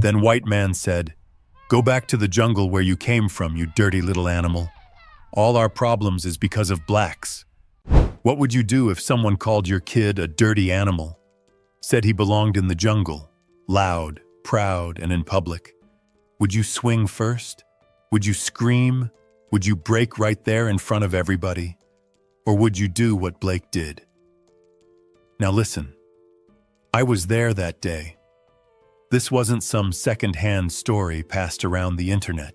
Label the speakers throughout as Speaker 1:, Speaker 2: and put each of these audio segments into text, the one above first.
Speaker 1: Then White Man said, "Go back to the jungle where you came from, you dirty little animal. All our problems is because of blacks." What would you do if someone called your kid a dirty animal? Said he belonged in the jungle, loud, proud, and in public? Would you swing first? Would you scream? Would you break right there in front of everybody? Or would you do what Blake did? Now listen, I was there that day. This wasn't some second-hand story passed around the internet.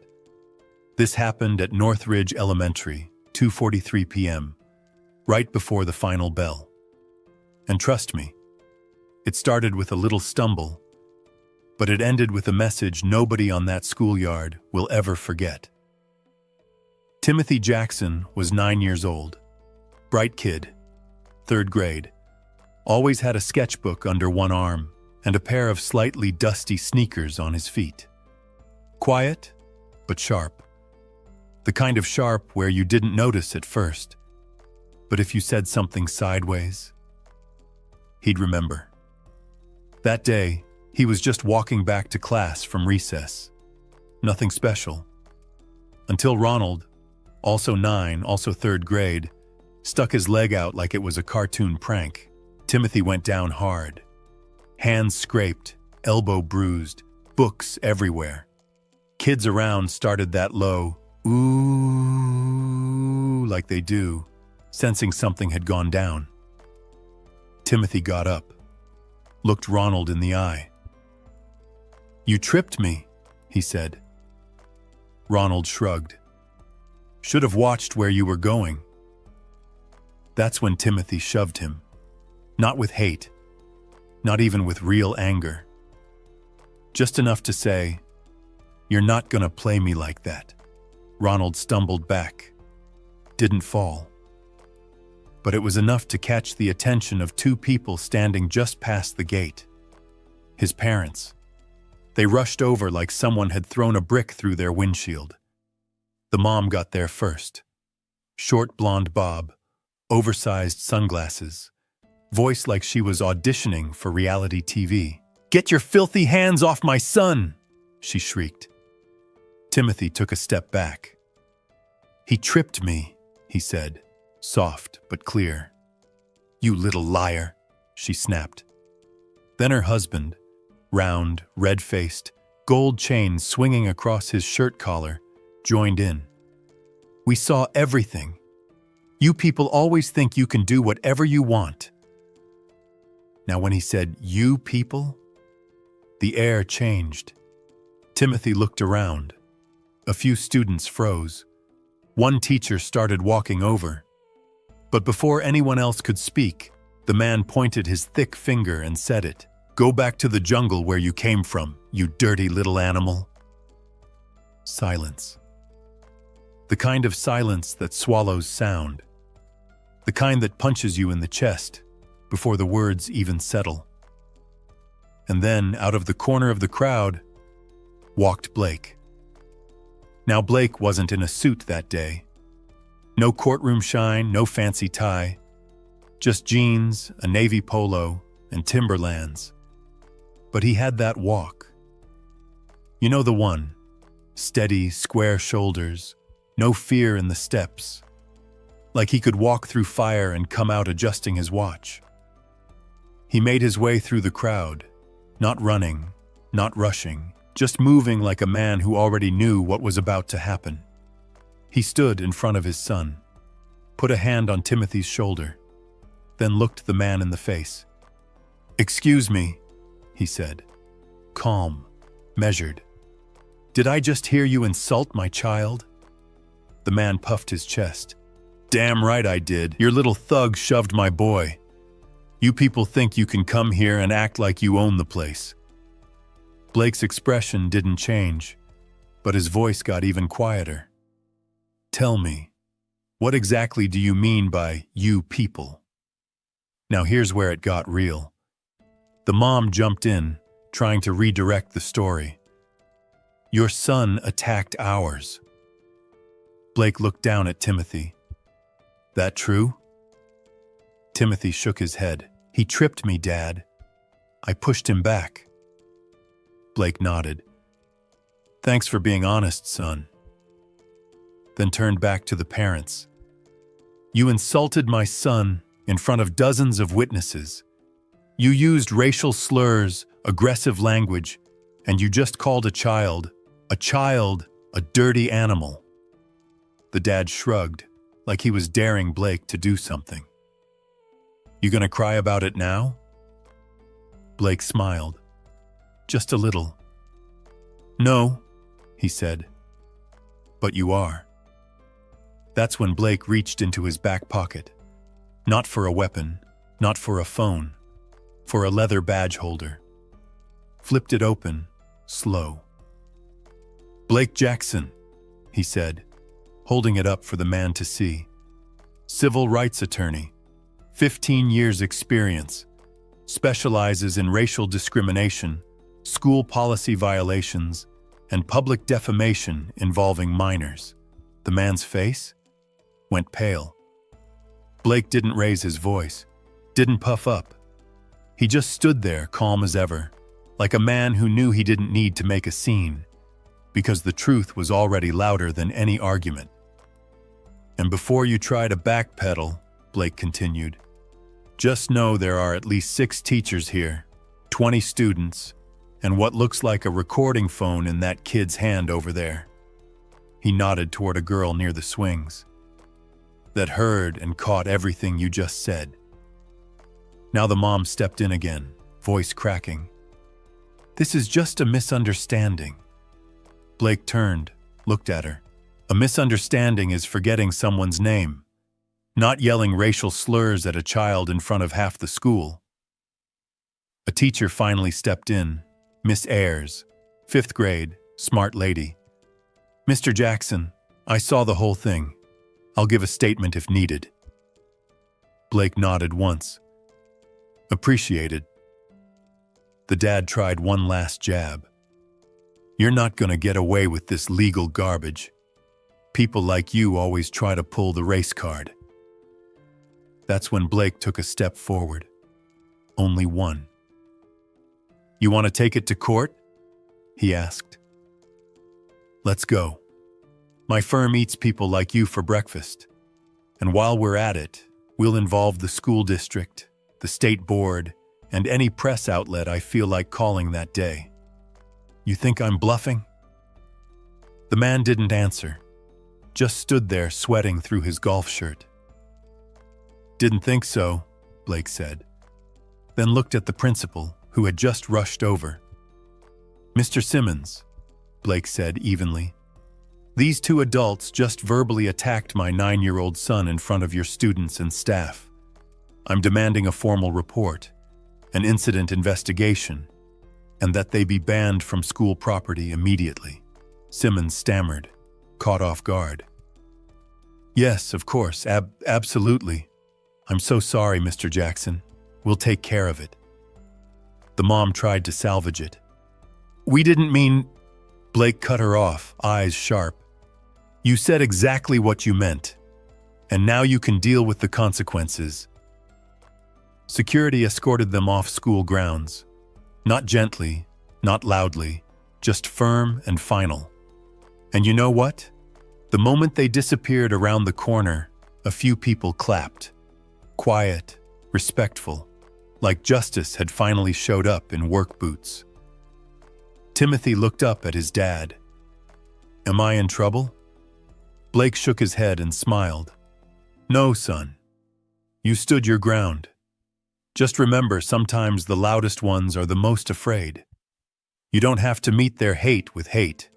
Speaker 1: This happened at Northridge Elementary, 2:43 p.m., right before the final bell. And trust me, it started with a little stumble, but it ended with a message nobody on that schoolyard will ever forget. Timothy Jackson was 9 years old. Bright kid, 3rd grade. Always had a sketchbook under one arm and a pair of slightly dusty sneakers on his feet. Quiet, but sharp. The kind of sharp where you didn't notice at first, but if you said something sideways, he'd remember. That day, he was just walking back to class from recess. Nothing special. Until Ronald, also 9, also 3rd grade, stuck his leg out like it was a cartoon prank. Timothy went down hard. Hands scraped, elbow bruised, books everywhere. Kids around started that low, ooh, like they do, sensing something had gone down. Timothy got up, looked Ronald in the eye. "You tripped me," he said. Ronald shrugged. "Should have watched where you were going." That's when Timothy shoved him. Not with hate, not even with real anger. Just enough to say, "You're not gonna play me like that." Ronald stumbled back, didn't fall. But it was enough to catch the attention of 2 people standing just past the gate. His parents. They rushed over like someone had thrown a brick through their windshield. The mom got there first. Short blonde bob, oversized sunglasses, voice like she was auditioning for reality TV. "Get your filthy hands off my son!" she shrieked. Timothy took a step back. "He tripped me," he said, soft but clear. "You little liar," she snapped. Then her husband, round, red-faced, gold chain swinging across his shirt collar, joined in. "We saw everything. You people always think you can do whatever you want." Now when he said, "you people," the air changed. Timothy looked around. A few students froze. One teacher started walking over. But before anyone else could speak, the man pointed his thick finger and said it. "Go back to the jungle where you came from, you dirty little animal." Silence. The kind of silence that swallows sound. The kind that punches you in the chest before the words even settle. And then, out of the corner of the crowd, walked Blake. Now Blake wasn't in a suit that day. No courtroom shine, no fancy tie. Just jeans, a navy polo, and Timberlands. But he had that walk. You know the one. Steady, square shoulders, no fear in the steps. Like he could walk through fire and come out adjusting his watch. He made his way through the crowd, not running, not rushing, just moving like a man who already knew what was about to happen. He stood in front of his son, put a hand on Timothy's shoulder, then looked the man in the face. "Excuse me," he said, calm, measured. "Did I just hear you insult my child?" The man puffed his chest. "Damn right I did. Your little thug shoved my boy. You people think you can come here and act like you own the place." Blake's expression didn't change, but his voice got even quieter. "Tell me, what exactly do you mean by you people?" Now here's where it got real. The mom jumped in, trying to redirect the story. "Your son attacked ours." Blake looked down at Timothy. "That true?" Timothy shook his head. "He tripped me, Dad. I pushed him back." Blake nodded. Thanks for being honest, son. Then turned back to the parents. You insulted my son in front of dozens of witnesses. You used racial slurs, aggressive language, and you just called a child, a dirty animal. The dad shrugged, like he was daring Blake to do something. You gonna cry about it now? Blake smiled. Just a little. No, he said. But you are. That's when Blake reached into his back pocket. Not for a weapon, not for a phone, for a leather badge holder. Flipped it open, slow. Blake Jackson, he said, holding it up for the man to see. Civil rights attorney, 15 years experience, specializes in racial discrimination, school policy violations, and public defamation involving minors. The man's face went pale. Blake didn't raise his voice, didn't puff up. He just stood there calm as ever, like a man who knew he didn't need to make a scene, because the truth was already louder than any argument. And before you try to backpedal, Blake continued, just know there are at least 6 teachers here, 20 students, and what looks like a recording phone in that kid's hand over there. He nodded toward a girl near the swings that heard and caught everything you just said. Now the mom stepped in again, voice cracking. This is just a misunderstanding. Blake turned, looked at her. A misunderstanding is forgetting someone's name, not yelling racial slurs at a child in front of half the school. A teacher finally stepped in, Miss Ayers, 5th grade, smart lady. Mr. Jackson, I saw the whole thing. I'll give a statement if needed. Blake nodded once. Appreciated. The dad tried one last jab. You're not gonna get away with this legal garbage. People like you always try to pull the race card. That's when Blake took a step forward. Only one. You want to take it to court? He asked. Let's go. My firm eats people like you for breakfast. And while we're at it, we'll involve the school district, the state board, and any press outlet I feel like calling that day. You think I'm bluffing? The man didn't answer, just stood there sweating through his golf shirt. Didn't think so, Blake said, then looked at the principal, who had just rushed over. Mr. Simmons, Blake said evenly, these 2 adults just verbally attacked my 9-year-old son in front of your students and staff. I'm demanding a formal report, an incident investigation, and that they be banned from school property immediately. Simmons stammered, caught off guard. Yes, of course, absolutely. I'm so sorry, Mr. Jackson. We'll take care of it. The mom tried to salvage it. We didn't mean... Blake cut her off, eyes sharp. You said exactly what you meant, and now you can deal with the consequences. Security escorted them off school grounds. Not gently, not loudly, just firm and final. And you know what? The moment they disappeared around the corner, a few people clapped. Quiet, respectful, like justice had finally showed up in work boots. Timothy looked up at his dad. Am I in trouble? Blake shook his head and smiled. No, son. You stood your ground. Just remember, sometimes the loudest ones are the most afraid. You don't have to meet their hate with hate.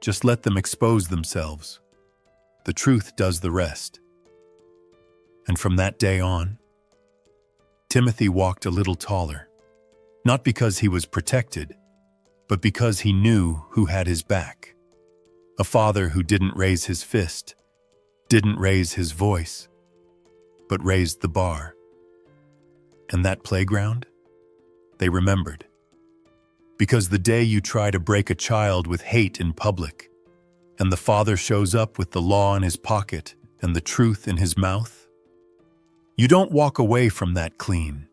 Speaker 1: Just let them expose themselves. The truth does the rest. And from that day on, Timothy walked a little taller. Not because he was protected, but because he knew who had his back. A father who didn't raise his fist, didn't raise his voice, but raised the bar. And that playground? They remembered. Because the day you try to break a child with hate in public, and the father shows up with the law in his pocket and the truth in his mouth, you don't walk away from that clean.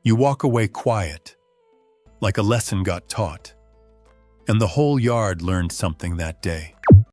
Speaker 1: You walk away quiet, like a lesson got taught, And the whole yard learned something that day.